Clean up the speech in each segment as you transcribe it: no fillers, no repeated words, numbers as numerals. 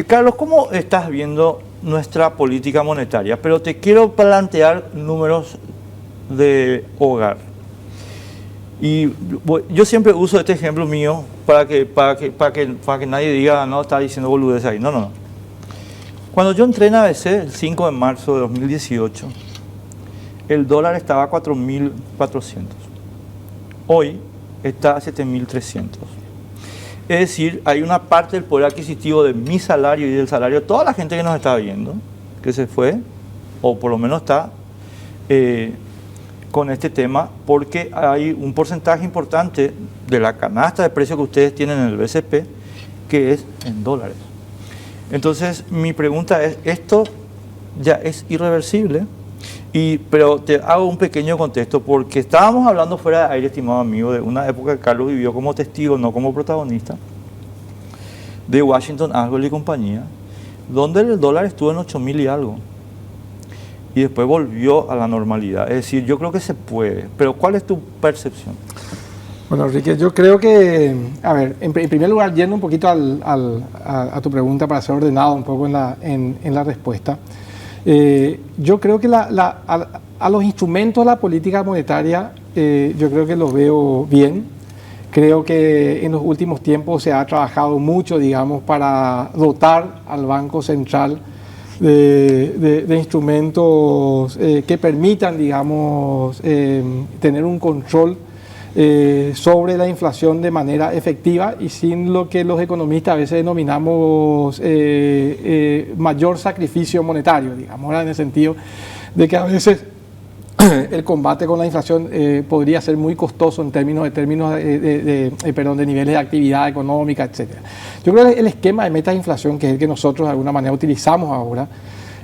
Carlos, ¿cómo estás viendo nuestra política monetaria? Pero te quiero plantear números de hogar. Y yo siempre uso este ejemplo mío para que nadie diga, no, está diciendo boludez ahí. No, no, no. Cuando yo entré en ABC el 5 de marzo de 2018, el dólar estaba a 4.400. Hoy está a 7.300. Es decir, hay una parte del poder adquisitivo de mi salario y del salario de toda la gente que nos está viendo, que se fue, o por lo menos está con este tema, porque hay un porcentaje importante de la canasta de precios que ustedes tienen en el BCP, que es en dólares. Entonces, mi pregunta es, ¿esto ya es irreversible? Pero te hago un pequeño contexto, porque estábamos hablando fuera de aire, estimado amigo, de una época que Carlos vivió como testigo, no como protagonista, de Washington, Asgard y compañía, donde el dólar estuvo en 8.000 y algo, y después volvió a la normalidad. Es decir, yo creo que se puede, pero ¿cuál es tu percepción? Bueno, Enrique, yo creo que, a ver, en primer lugar, yendo un poquito a tu pregunta para ser ordenado un poco en la respuesta, yo creo que a los instrumentos de la política monetaria, yo creo que los veo bien. Creo que en los últimos tiempos se ha trabajado mucho, digamos, para dotar al Banco Central de instrumentos que permitan, digamos, tener un control sobre la inflación de manera efectiva y sin lo que los economistas a veces denominamos mayor sacrificio monetario, digamos, ¿verdad? En el sentido de que a veces el combate con la inflación podría ser muy costoso en términos de niveles de actividad económica, etc. Yo creo que el esquema de meta de inflación, que es el que nosotros de alguna manera utilizamos ahora,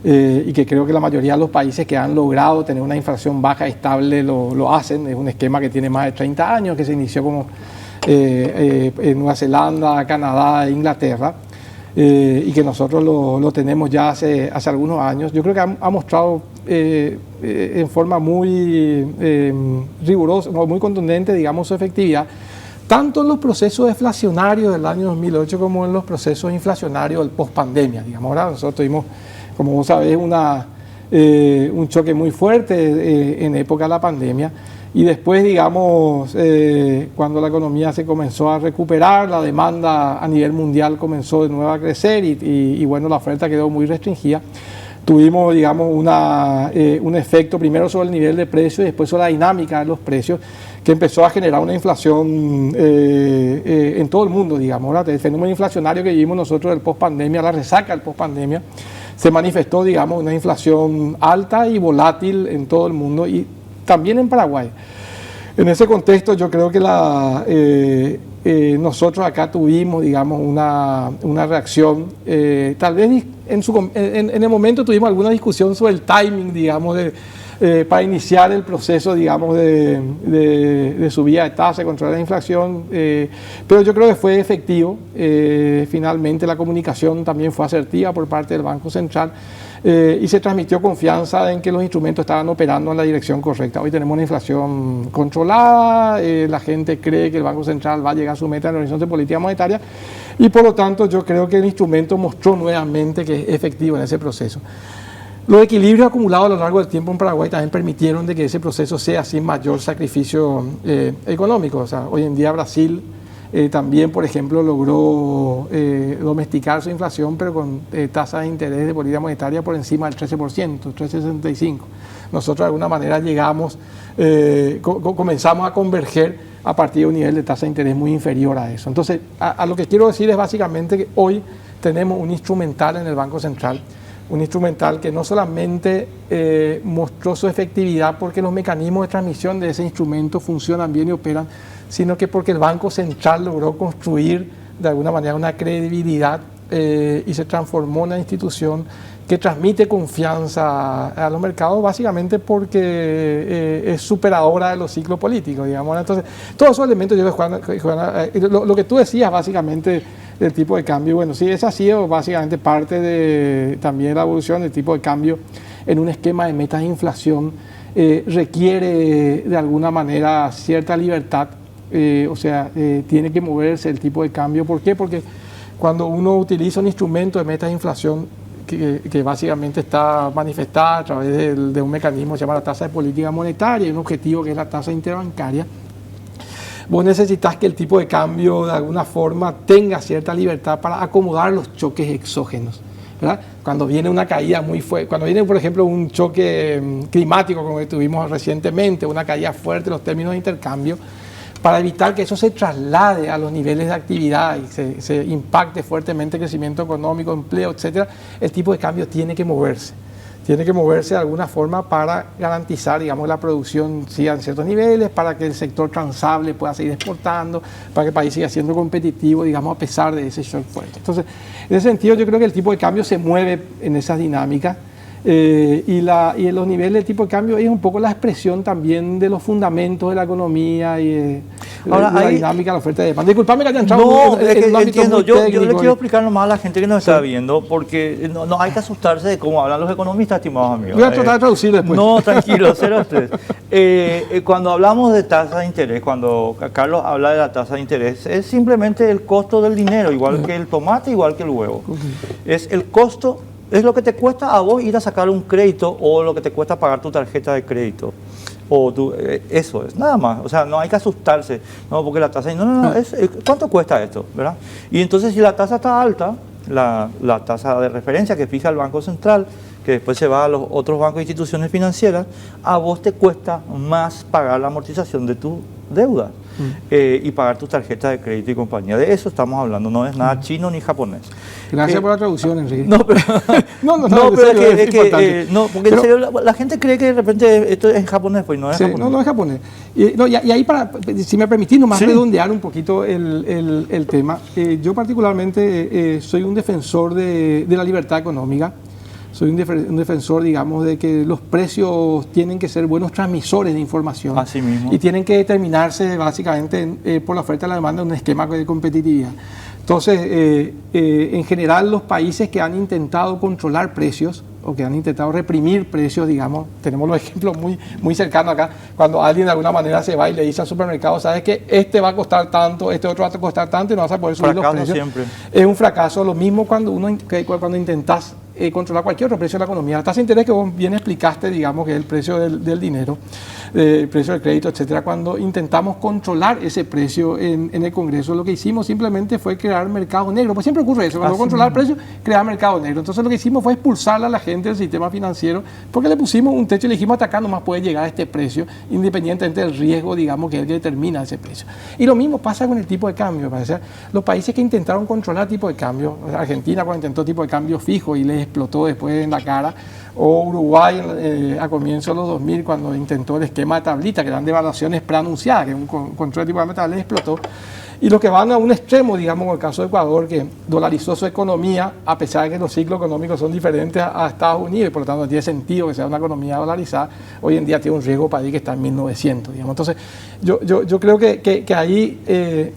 y que creo que la mayoría de los países que han logrado tener una inflación baja estable lo hacen. Es un esquema que tiene más de 30 años, que se inició como en Nueva Zelanda, Canadá e Inglaterra, y que nosotros lo tenemos ya hace algunos años. Yo creo que ha mostrado en forma muy rigurosa, muy contundente, digamos, su efectividad, tanto en los procesos deflacionarios del año 2008 como en los procesos inflacionarios del post-pandemia. Digamos, ahora nosotros tuvimos, como vos sabés, un choque muy fuerte en época de la pandemia, y después, digamos, cuando la economía se comenzó a recuperar, la demanda a nivel mundial comenzó de nuevo a crecer y bueno, la oferta quedó muy restringida. Tuvimos, digamos, un efecto primero sobre el nivel de precios y después sobre la dinámica de los precios, que empezó a generar una inflación en todo el mundo, digamos, ¿verdad? El fenómeno inflacionario que vivimos nosotros del post-pandemia, la resaca del post-pandemia, se manifestó, digamos, una inflación alta y volátil en todo el mundo y también en Paraguay. En ese contexto yo creo que nosotros acá tuvimos, digamos, una reacción, tal vez en el momento tuvimos alguna discusión sobre el timing, digamos, para iniciar el proceso, digamos, de subida de tasa, controlar la inflación, pero yo creo que fue efectivo. Finalmente la comunicación también fue asertiva por parte del Banco Central, y se transmitió confianza en que los instrumentos estaban operando en la dirección correcta. Hoy tenemos una inflación controlada, la gente cree que el Banco Central va a llegar a su meta en el horizonte de política monetaria, y por lo tanto yo creo que el instrumento mostró nuevamente que es efectivo en ese proceso. Los equilibrios acumulados a lo largo del tiempo en Paraguay también permitieron de que ese proceso sea sin mayor sacrificio económico. O sea, hoy en día Brasil también, por ejemplo, logró domesticar su inflación, pero con tasas de interés de política monetaria por encima del 13%, 13,65%. Nosotros de alguna manera comenzamos a converger a partir de un nivel de tasa de interés muy inferior a eso. Entonces, a lo que quiero decir es básicamente que hoy tenemos un instrumental en el Banco Central, un instrumental que no solamente mostró su efectividad porque los mecanismos de transmisión de ese instrumento funcionan bien y operan, sino que porque el Banco Central logró construir de alguna manera una credibilidad y se transformó en una institución que transmite confianza a los mercados, básicamente porque es superadora de los ciclos políticos, digamos. Entonces, todos esos elementos, lo que tú decías básicamente del tipo de cambio, bueno, sí, esa ha sido básicamente parte también de la evolución del tipo de cambio en un esquema de metas de inflación. Requiere de alguna manera cierta libertad, tiene que moverse el tipo de cambio. ¿Por qué? Porque cuando uno utiliza un instrumento de meta de inflación que básicamente está manifestada a través de un mecanismo que se llama la tasa de política monetaria y un objetivo que es la tasa interbancaria, vos necesitas que el tipo de cambio de alguna forma tenga cierta libertad para acomodar los choques exógenos, ¿verdad? Cuando viene una caída muy fuerte, cuando viene, por ejemplo, un choque climático como que tuvimos recientemente, una caída fuerte en los términos de intercambio, para evitar que eso se traslade a los niveles de actividad y se impacte fuertemente el crecimiento económico, empleo, etcétera, el tipo de cambio tiene que moverse. Tiene que moverse de alguna forma para garantizar, digamos, la producción siga en ciertos niveles, para que el sector transable pueda seguir exportando, para que el país siga siendo competitivo, digamos, a pesar de ese shock fuerte. Entonces, en ese sentido, yo creo que el tipo de cambio se mueve en esas dinámicas. Y los niveles del tipo de cambio es un poco la expresión también de los fundamentos de la economía y la dinámica de la oferta y demanda. Disculpame que haya entrado en un ámbito muy técnico. Yo le quiero explicar nomás a la gente que nos está viendo, porque no hay que asustarse de cómo hablan los economistas, estimados amigos. Voy a tratar de traducir después. No, tranquilo, cero estrés. Cuando hablamos de tasa de interés, cuando Carlos habla de la tasa de interés, es simplemente el costo del dinero, igual que el tomate, igual que el huevo. Es el costo. Es lo que te cuesta a vos ir a sacar un crédito o lo que te cuesta pagar tu tarjeta de crédito. Eso es, nada más. O sea, no hay que asustarse. No, porque la tasa... No, ¿cuánto cuesta esto? ¿Verdad? Y entonces si la tasa está alta, la tasa de referencia que fija el Banco Central, que después se va a los otros bancos e instituciones financieras, a vos te cuesta más pagar la amortización de tu deuda y pagar tu tarjeta de crédito y compañía. De eso estamos hablando, no es nada chino ni japonés. Gracias por la traducción, Enrique. No, pero porque en serio la gente cree que de repente esto es en japonés, pues no es japonés. No es japonés. Y ahí, si me permitís, nomás redondear un poquito el tema. Yo particularmente soy un defensor de la libertad económica. Soy un defensor, digamos, de que los precios tienen que ser buenos transmisores de información. Así mismo. Y tienen que determinarse básicamente por la oferta y la demanda en un esquema de competitividad. Entonces, en general, los países que han intentado controlar precios o que han intentado reprimir precios, digamos, tenemos los ejemplos muy cercanos acá, cuando alguien de alguna manera se va y le dice al supermercado, sabes que este va a costar tanto, este otro va a costar tanto y no vas a poder subir los precios. Siempre. Es un fracaso. Lo mismo cuando intentas controlar cualquier otro precio de la economía. La tasa de interés que vos bien explicaste, digamos, que es el precio del dinero, el precio del crédito, etcétera. Cuando intentamos controlar ese precio en el Congreso, lo que hicimos simplemente fue crear mercado negro. Pues siempre ocurre eso, cuando controlar el precio, crear mercado negro. Entonces lo que hicimos fue expulsar a la gente del sistema financiero, porque le pusimos un techo y le dijimos hasta acá nomás puede llegar a este precio, independientemente del riesgo, digamos, que es el que determina ese precio. Y lo mismo pasa con el tipo de cambio. Los países que intentaron controlar el tipo de cambio, Argentina cuando intentó tipo de cambio fijo y les explotó después en la cara, o Uruguay a comienzos de los 2000 cuando intentó el esquema de tablita, que eran devaluaciones preanunciadas, que un control de tipo de cambio les explotó. Y los que van a un extremo, digamos, en el caso de Ecuador, que dolarizó su economía, a pesar de que los ciclos económicos son diferentes a Estados Unidos, y por lo tanto no tiene sentido que sea una economía dolarizada, hoy en día tiene un riesgo para decir que está en 1900, digamos. Entonces, yo creo que ahí,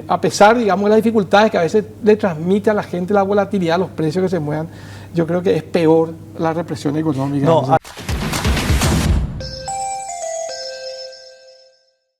a pesar, digamos, de las dificultades que a veces le transmite a la gente la volatilidad, los precios que se muevan, yo creo que es peor la represión económica. No,